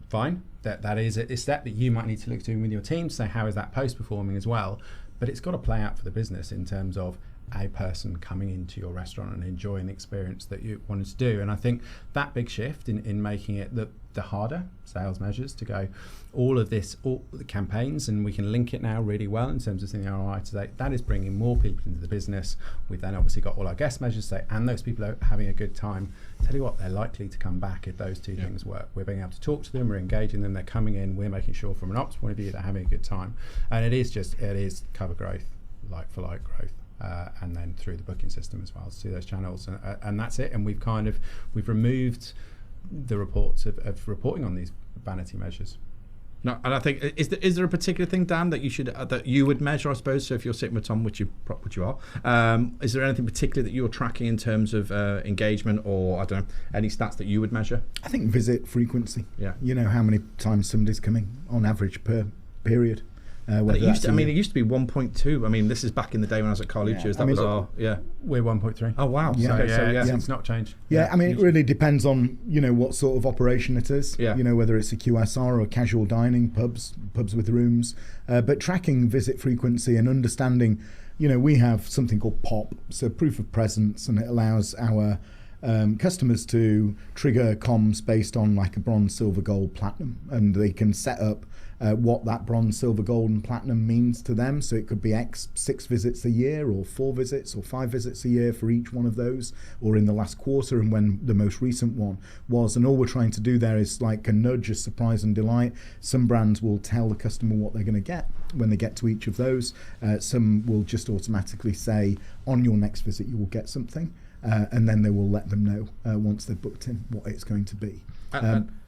fine. That is a step that you might need to look to with your team to say, how is that post performing as well? But it's got to play out for the business in terms of a person coming into your restaurant and enjoying the experience that you wanted to do. And I think that big shift in making it the harder sales measures to go, all the campaigns, and we can link it now really well in terms of seeing the ROI today, that is bringing more people into the business. We've then obviously got all our guest measures today, and those people are having a good time. Tell you what, they're likely to come back if those two things work. We're being able to talk to them, we're engaging them, they're coming in, we're making sure from an ops point of view they're having a good time. And it is cover growth, like for like growth. And then through the booking system as well, to those channels, and that's it. And we've removed the reports of reporting on these vanity measures. No, and I think is there a particular thing, Dan, that you would measure, I suppose? So if you're sitting with Tom, which you are, is there anything particular that you're tracking in terms of engagement, or I don't know, any stats that you would measure? I think visit frequency. Yeah. How many times somebody's coming on average per period. It used to be 1.2. I mean, this is back in the day when I was at Carluccio's. We're 1.3. Oh wow! Yeah. It's not changed. Yeah, I mean, it really depends on what sort of operation it is. Yeah. Whether it's a QSR or casual dining, pubs with rooms. But tracking visit frequency and understanding, we have something called POP, so proof of presence, and it allows our customers to trigger comms based on like a bronze, silver, gold, platinum, and they can set up what that bronze, silver, gold and platinum means to them. So it could be 6 visits a year, or 4 visits or 5 visits a year for each one of those, or in the last quarter, and when the most recent one was. And all we're trying to do there is like a nudge, a surprise and delight. Some brands will tell the customer what they're going to get when they get to each of those. Some will just automatically say, on your next visit you will get something. and then they will let them know once they've booked in what it's going to be.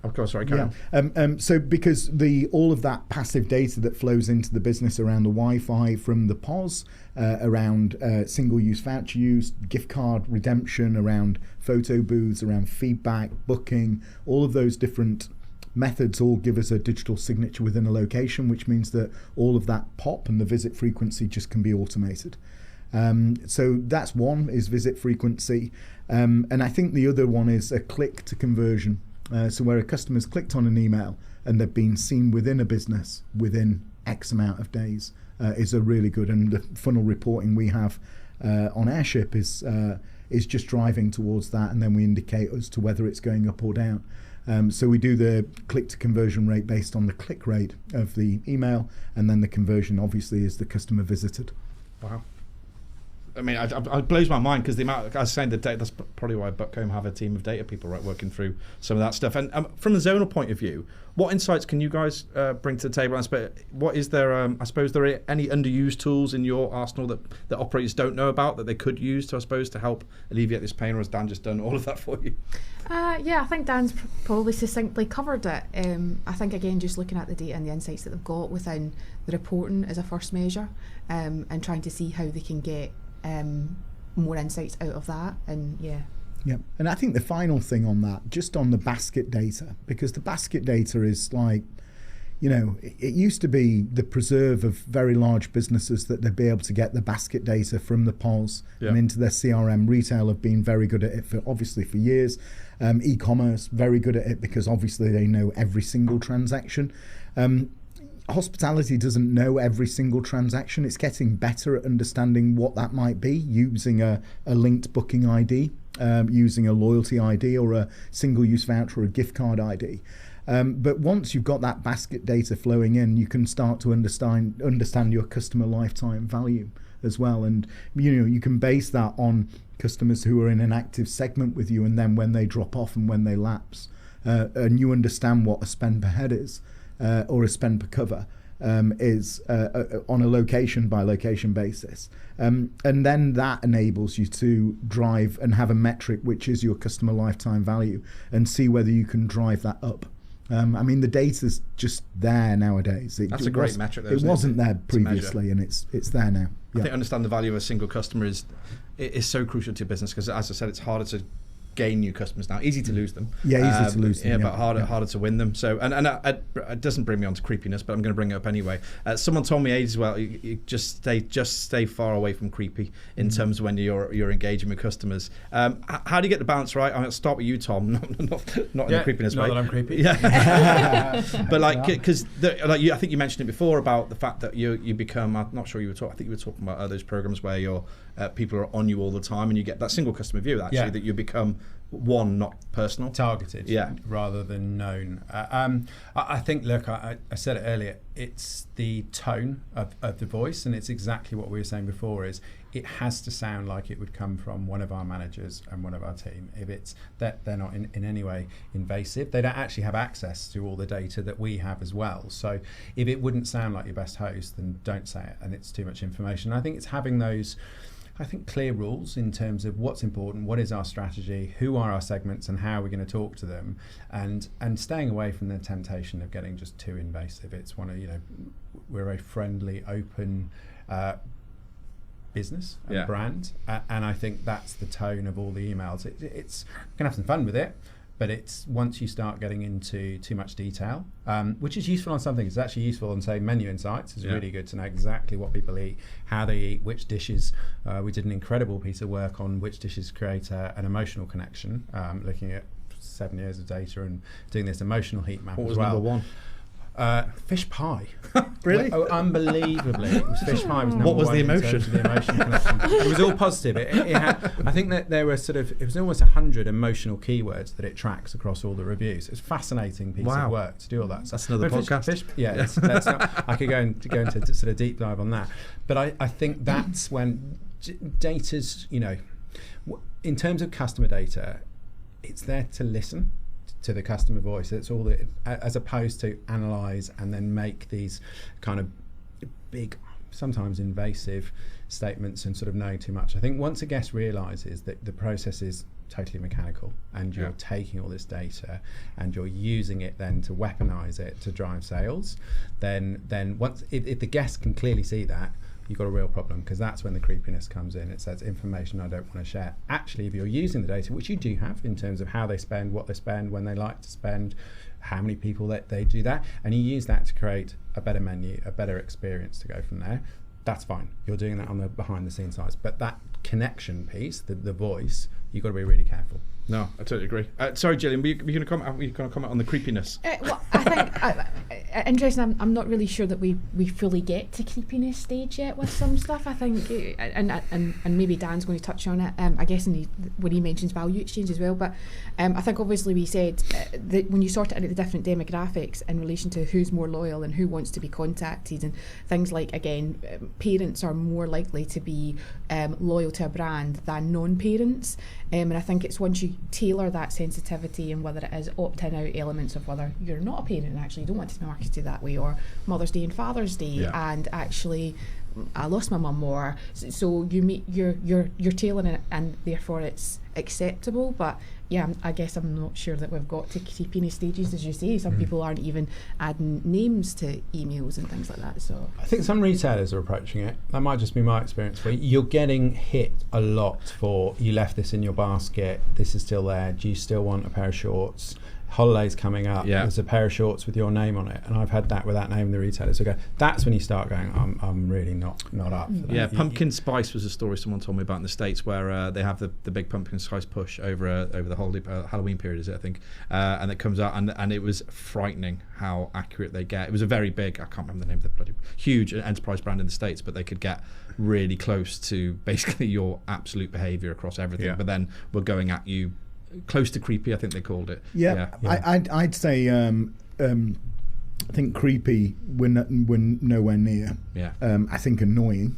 Of course, sorry, carry on. So because all of that passive data that flows into the business around the Wi-Fi from the POS, around single-use voucher use, gift card redemption, around photo booths, around feedback, booking, all of those different methods all give us a digital signature within a location, which means that all of that POP and the visit frequency just can be automated. So that's one, is visit frequency. And I think the other one is a click to conversion. So where a customer's clicked on an email and they've been seen within a business within X amount of days is a really good, and the funnel reporting we have on Airship is just driving towards that, and then we indicate as to whether it's going up or down. So we do the click to conversion rate based on the click rate of the email, and then the conversion obviously is the customer visited. Wow. I mean, it blows my mind because the amount, I was saying, the data, that's probably why Buckcombe have a team of data people, right, working through some of that stuff. And from the Zonal point of view, what insights can you guys bring to the table? What is there, I suppose, there are any underused tools in your arsenal that operators don't know about that they could use to, I suppose, to help alleviate this pain, or has Dan just done all of that for you? Yeah, I think Dan's probably succinctly covered it. I think, again, just looking at the data and the insights that they've got within the reporting as a first measure, and trying to see how they can get more insights out of that, and yeah, and I think the final thing on that, just on the basket data, because the basket data is like, it used to be the preserve of very large businesses that they'd be able to get the basket data from the POS and into their CRM. Retail have been very good at it for years. E-commerce very good at it because obviously they know every single transaction. Hospitality doesn't know every single transaction. It's getting better at understanding what that might be, using a linked booking ID, using a loyalty ID or a single-use voucher or a gift card ID. But once you've got that basket data flowing in, you can start to understand your customer lifetime value as well. And you can base that on customers who are in an active segment with you, and then when they drop off and when they lapse, and you understand what a spend per head is. Or a spend per cover is on a location by location basis. And then that enables you to drive and have a metric which is your customer lifetime value, and see whether you can drive that up. I mean, the data's just there nowadays. That's a great metric, though, it wasn't there previously, and it's there now. I think understand the value of a single customer is so crucial to your business, because, as I said, it's harder to gain new customers now. Easy to lose them. Yeah, easy to lose them. But harder to win them. So, and it doesn't bring me on to creepiness, but I'm going to bring it up anyway. Someone told me ages well, you just stay far away from creepy in terms of when you're engaging with customers. How do you get the balance right? I'll start with you, Tom. Not in the creepiness way. Not that I'm creepy. Yeah. But because I think you mentioned it before about the fact that you become. I'm not sure you were talking. I think you were talking about those programs where your people are on you all the time, and you get that single customer view actually that you become one, not personal, targeted, rather than known. I think, look, I said it earlier, it's the tone of the voice, and it's exactly what we were saying before, is it has to sound like it would come from one of our managers and one of our team. If it's that they're not in any way invasive, they don't actually have access to all the data that we have as well. So if it wouldn't sound like your best host, then don't say it, and it's too much information. I think it's having those clear rules in terms of what's important, what is our strategy, who are our segments, and how we're going to talk to them, and staying away from the temptation of getting just too invasive. It's we're a friendly, open business and brand, and I think that's the tone of all the emails. It's you can have some fun with it, but it's once you start getting into too much detail, which is useful on some things. It's actually useful on, say, menu insights. It's really good to know exactly what people eat, how they eat, which dishes. We did an incredible piece of work on which dishes create an emotional connection, looking at 7 years of data and doing this emotional heat map what as well. What was number one? Fish pie. Really? Unbelievably. It was fish pie was number what was one the in emotion? terms of the emotion connection. It was all positive. It had, I think that there were it was almost 100 emotional keywords that it tracks across all the reviews. It's a fascinating piece of work to do all that. That's another podcast. I could go into sort of deep dive on that. But I think that's when data's, in terms of customer data, it's there to listen to the customer voice. It's all as opposed to analyze and then make these kind of big sometimes invasive statements and sort of knowing too much. I think once a guest realises that the process is totally mechanical and you're taking all this data and you're using it then to weaponize it to drive sales, then once if the guest can clearly see that, you've got a real problem, because that's when the creepiness comes in. It says information I don't want to share. Actually, if you're using the data, which you do have in terms of how they spend, what they spend, when they like to spend, how many people that they do that, and you use that to create a better menu, a better experience to go from there, that's fine. You're doing that on the behind the scenes side. But that connection piece, the voice, you've got to be really careful. No, I totally agree. Sorry, Gillian, were you going to comment on the creepiness? Well, I think interesting. I'm not really sure that we fully get to creepiness stage yet with some stuff. I think, and maybe Dan's going to touch on it. I guess when he mentions value exchange as well. But I think obviously we said that when you sort it out the different demographics in relation to who's more loyal and who wants to be contacted, and things like, again, parents are more likely to be loyal to a brand than non-parents. And I think it's once you tailor that sensitivity, and whether it is opt-in out elements of whether you're not a parent and actually don't want to be marketed that way, or Mother's Day and Father's Day, and actually I lost my mum more, so you're tailoring it, and therefore it's acceptable. But yeah, I guess I'm not sure that we've got to creepiness stages, as you say. Some people aren't even adding names to emails and things like that. So I think some retailers are approaching it. That might just be my experience. Where you're getting hit a lot for, you left this in your basket, this is still there, do you still want a pair of shorts? Holidays coming up, there's a pair of shorts with your name on it, and I've had that without naming the retailer. So that's when you start going, I'm really not up for that. Yeah, pumpkin spice was a story someone told me about in the States, where they have the big pumpkin spice push over the holiday Halloween period, is it, I think, and it comes out, and it was frightening how accurate they get. It was a very big, I can't remember the name of the bloody huge enterprise brand in the States, but they could get really close to basically your absolute behaviour across everything. But then we're going at you close to creepy, I think they called it. I'd say I think creepy we're nowhere near. I think annoying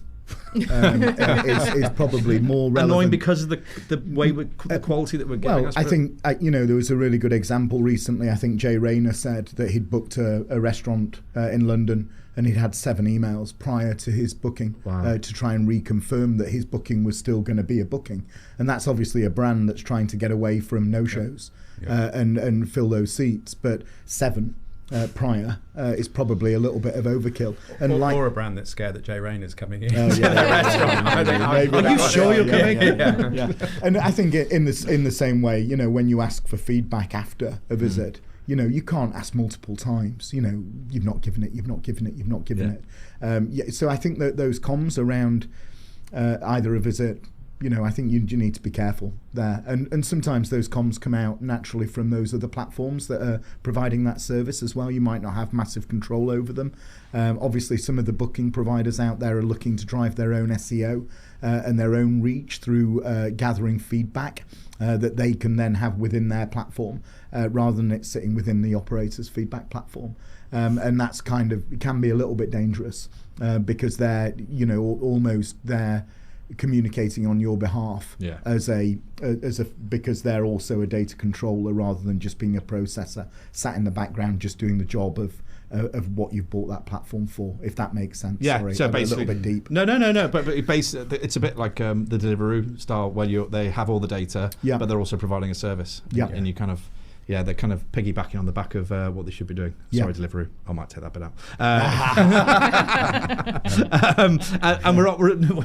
is probably more relevant. Annoying because of the way the quality that we're getting. Well, I think there was a really good example recently. I think Jay Rayner said that he'd booked a restaurant in London, and he'd had 7 emails prior to his booking to try and reconfirm that his booking was still going to be a booking. And that's obviously a brand that's trying to get away from no-shows and fill those seats. But 7 prior is probably a little bit of overkill. And or a brand that's scared that Jay Rayner's coming in. Are you sure you're coming in? Yeah. And I think in the same way, when you ask for feedback after a visit, you can't ask multiple times. You've not given it, you've not given it, you've not given it. So I think that those comms around either a visit, I think you need to be careful there. And sometimes those comms come out naturally from those other platforms that are providing that service as well. You might not have massive control over them. Obviously, some of the booking providers out there are looking to drive their own SEO and their own reach through gathering feedback that they can then have within their platform rather than it sitting within the operator's feedback platform. And that's it can be a little bit dangerous because they're, almost they're communicating on your behalf because they're also a data controller rather than just being a processor sat in the background just doing the job of what you've bought that platform for, if that makes sense. Sorry, so basically a little bit deep. No, but it's a bit like the Deliveroo style where they have all the data, but they're also providing a service. And you kind of they're kind of piggybacking on the back of what they should be doing. Sorry, Deliveroo. I might take that bit out. And we're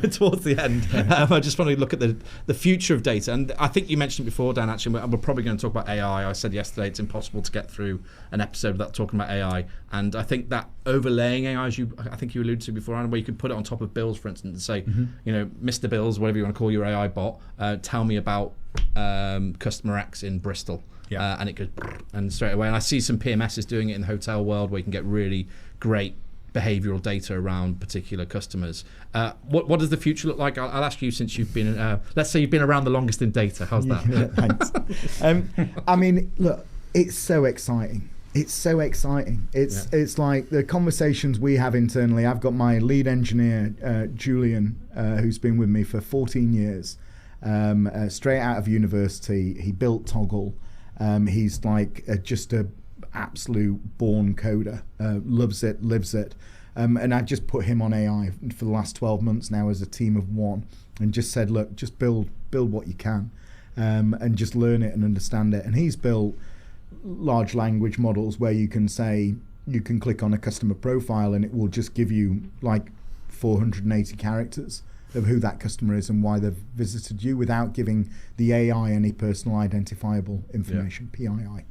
towards the end. I just want to look at the future of data. And I think you mentioned it before, Dan, actually, we're probably going to talk about AI. I said yesterday it's impossible to get through an episode without talking about AI. And I think that overlaying AI, as I think you alluded to before, where you could put it on top of Bills, for instance, and say, Mr. Bills, whatever you want to call your AI bot, tell me about customer X in Bristol. And it goes and straight away. And I see some PMSs doing it in the hotel world where you can get really great behavioural data around particular customers. What does the future look like? I'll ask you, since you've been, let's say you've been around the longest in data. How's that? Thanks. Look, it's so exciting. It's like the conversations we have internally. I've got my lead engineer, Julian, who's been with me for 14 years, straight out of university. He built Toggle. He's like just a absolute born coder, loves it, lives it. And I've just put him on AI for the last 12 months now as a team of one, and just said, look, just build what you can, and just learn it and understand it. And he's built large language models where you can click on a customer profile and it will just give you like 480 characters of who that customer is and why they've visited you, without giving the AI any personal identifiable information, PII.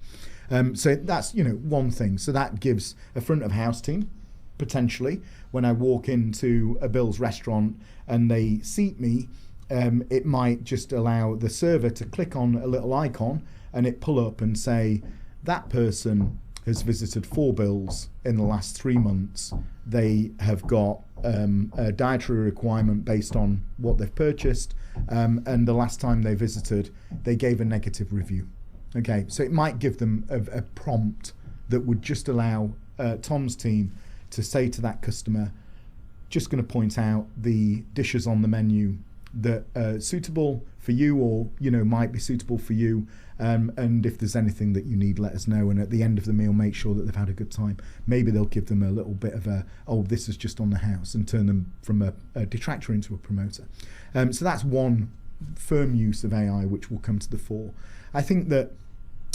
So that's one thing. So that gives a front of house team, potentially, when I walk into a Bill's restaurant and they seat me, it might just allow the server to click on a little icon and it pull up and say, that person has visited 4 Bills in the last 3 months. They have got a dietary requirement based on what they've purchased, and the last time they visited, they gave a negative review. Okay, so it might give them a prompt that would just allow Tom's team to say to that customer, just going to point out the dishes on the menu that are suitable for you, or might be suitable for you, and if there's anything that you need, let us know, and at the end of the meal make sure that they've had a good time. Maybe they'll give them a little bit of this is just on the house, and turn them from a detractor into a promoter. So that's one firm use of AI which will come to the fore. I think that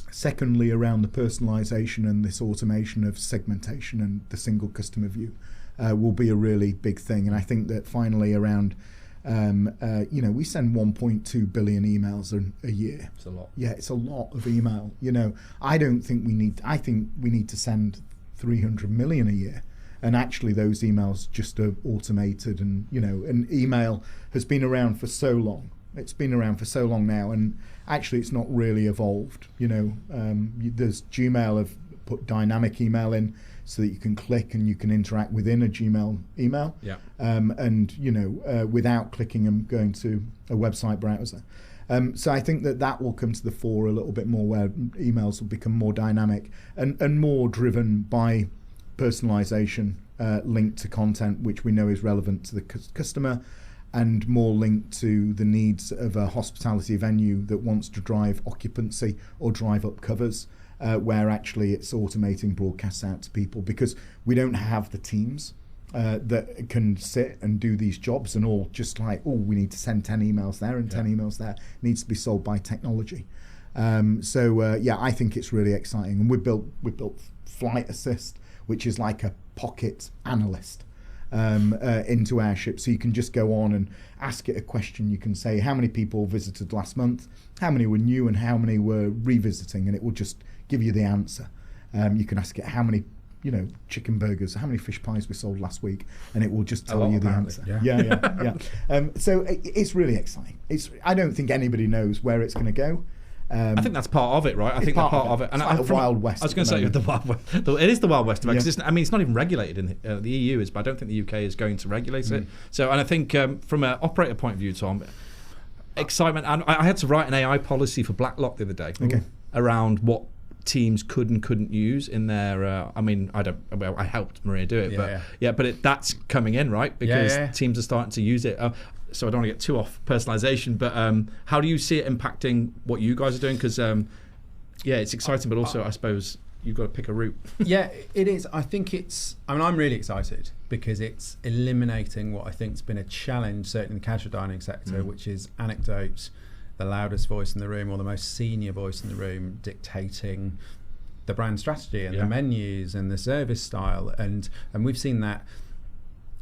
secondly, around the personalisation and this automation of segmentation and the single customer view will be a really big thing. And I think that finally around, we send 1.2 billion emails a year. It's a lot. Yeah, it's a lot of email. I think we need to send 300 million a year. And actually those emails just are automated, and an email has been around for so long. It's been around for so long now, and actually it's not really evolved. There's Gmail have put dynamic email in so that you can click and you can interact within a Gmail email, without clicking and going to a website browser. So I think that will come to the fore a little bit more, where emails will become more dynamic and more driven by personalisation, linked to content which we know is relevant to the customer, and more linked to the needs of a hospitality venue that wants to drive occupancy or drive up covers, where actually it's automating broadcasts out to people, because we don't have the teams that can sit and do these jobs and all just like, we need to send 10 emails there and 10 emails there. It needs to be solved by technology. I think it's really exciting. And we built Flight Assist, which is like a pocket analyst into Airship, so you can just go on and ask it a question. You can say how many people visited last month, how many were new, and how many were revisiting, and it will just give you the answer. You can ask it how many chicken burgers, how many fish pies we sold last week, and it will just tell you the answer. So it's really exciting. I don't think anybody knows where it's going to go. I think that's part of it, right? I think that's part of it. And it's like the Wild West. I was going to say the Wild West. It is the Wild West. Because it's not even regulated in the EU is, but I don't think the UK is going to regulate it. So, and I think from an operator point of view, Tom, excitement. And I had to write an AI policy for Blacklock the other day around what teams could and couldn't use in their. I helped Maria do it, but that's coming in, right? Because teams are starting to use it. So I don't want to get too off personalisation, but how do you see it impacting what you guys are doing? Because it's exciting, but also I suppose you've got to pick a route. Yeah, it is. I think I'm really excited because it's eliminating what I think has been a challenge, certainly in the casual dining sector, which is anecdotes, the loudest voice in the room or the most senior voice in the room dictating the brand strategy and the menus and the service style. And we've seen that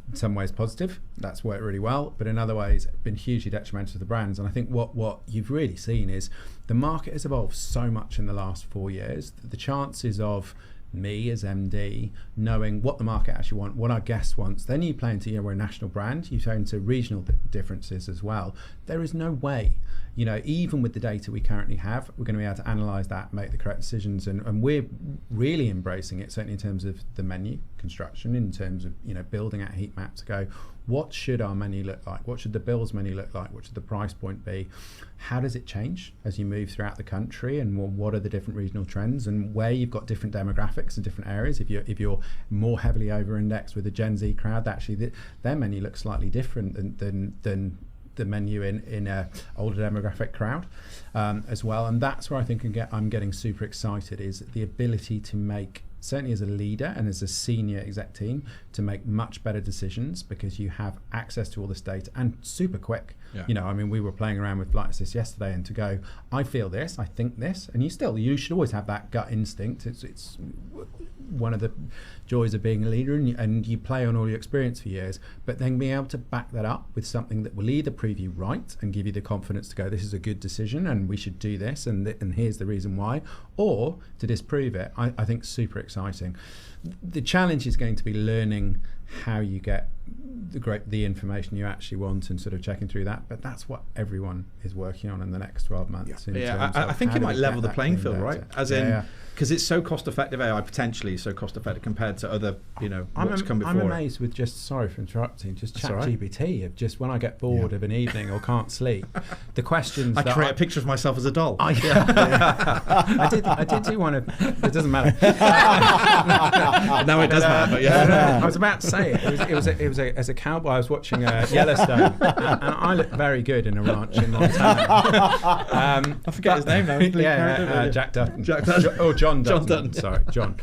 in some ways positive, that's worked really well, but in other ways been hugely detrimental to the brands. And I think what you've really seen is the market has evolved so much in the last 4 years that the chances of me as MD knowing what the market actually want, what our guest wants, then you play into, we're a national brand, you play into regional differences as well. There is no way, even with the data we currently have, we're going to be able to analyse that, make the correct decisions, and we're really embracing it, certainly in terms of the menu construction, in terms of building out heat maps to go, what should our menu look like? What should the Bill's menu look like? What should the price point be? How does it change as you move throughout the country? And what are the different regional trends? And where you've got different demographics in different areas, if you're more heavily over-indexed with the Gen Z crowd, actually their menu looks slightly different than the menu in a older demographic crowd as well. And that's where I think I'm getting super excited, is the ability to make, certainly as a leader and as a senior exec team, to make much better decisions because you have access to all this data and super quick. Yeah. You know, I mean, we were playing around with like this yesterday, and to go, I feel this, I think this, and you should always have that gut instinct. It's one of the joys of being a leader, and you play on all your experience for years, but then being able to back that up with something that will either prove you right and give you the confidence to go, this is a good decision and we should do this, and here's the reason why, or to disprove it. I think super exciting. The challenge is going to be learning how you get the information you actually want and sort of checking through that, but that's what everyone is working on in the next 12 months. I think it might level the playing field, right? As in, because it's so cost effective, AI potentially so cost effective compared to other, what's come before. I'm amazed with sorry for interrupting, just ChatGPT, of just when I get bored of an evening or can't sleep, the questions I create a picture of myself as a doll. I did do one of, it doesn't matter. No, it does matter, but yeah. I was about to say it was as a cowboy I was watching Yellowstone, and I looked very good in a ranch in Montana. I forget his name now. Jack Dutton. Or John Dutton. Sorry, John.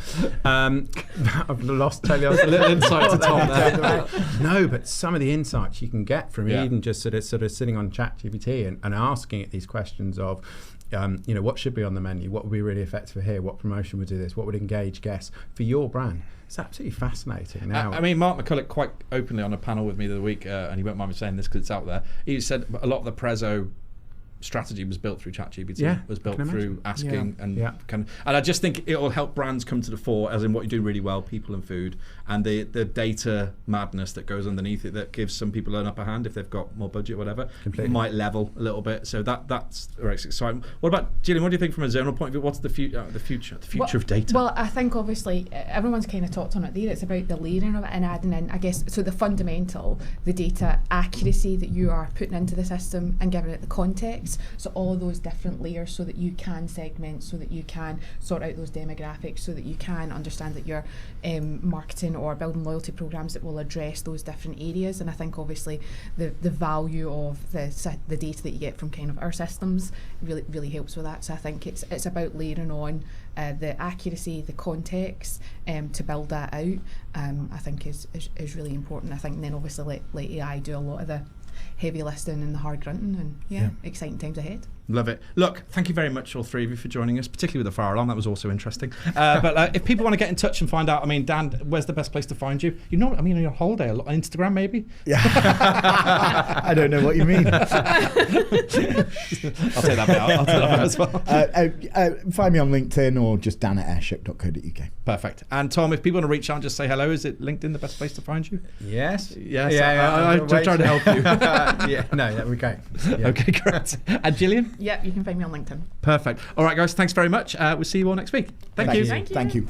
I've lost totally. A little insight to Tom there. No, but some of the insights you can get from even just sort of sitting on ChatGPT and asking it these questions of, what should be on the menu? What would be really effective here? What promotion would do this? What would engage guests for your brand? It's absolutely fascinating. Now, I mean, Mark McCulloch quite openly on a panel with me the other week, and he won't mind me saying this because it's out there. He said a lot of the Prezzo strategy was built through ChatGPT, was built through asking and I just think it will help brands come to the fore, as in what you do really well, people and food, and the data madness that goes underneath it that gives some people an upper hand if they've got more budget, whatever. Completely. Might level a little bit. So that's very exciting. What about Gillian? What do you think from a zonal point of view? What's the future of data? Well, I think obviously everyone's kind of talked on it there. It's about the layering of it and adding in, I guess, so the fundamental, the data accuracy that you are putting into the system and giving it the context. So all those different layers, so that you can segment, so that you can sort out those demographics, so that you can understand that you're marketing or building loyalty programs that will address those different areas. And I think obviously the value of the data that you get from kind of our systems really helps with that. So I think it's about layering on the accuracy, the context, to build that out. I think is really important. I think then obviously let AI do a lot of the heavy lifting and the hard grunting, and exciting times ahead. Love it. Look, thank you very much, all three of you, for joining us, particularly with the fire alarm. That was also interesting. But if people want to get in touch and find out, I mean, Dan, where's the best place to find you? On your holiday, on Instagram maybe? Yeah. I don't know what you mean. I'll take that bit out. I'll take that bit as well. Find me on LinkedIn or just dan@airship.co.uk. Perfect. And Tom, if people want to reach out and just say hello, is it LinkedIn the best place to find you? Yes. I'm trying to help you. That'd be great. Yeah. Okay, great. And Gillian? Yeah, you can find me on LinkedIn. Perfect. All right, guys, thanks very much. We'll see you all next week. Thank you. Thank you.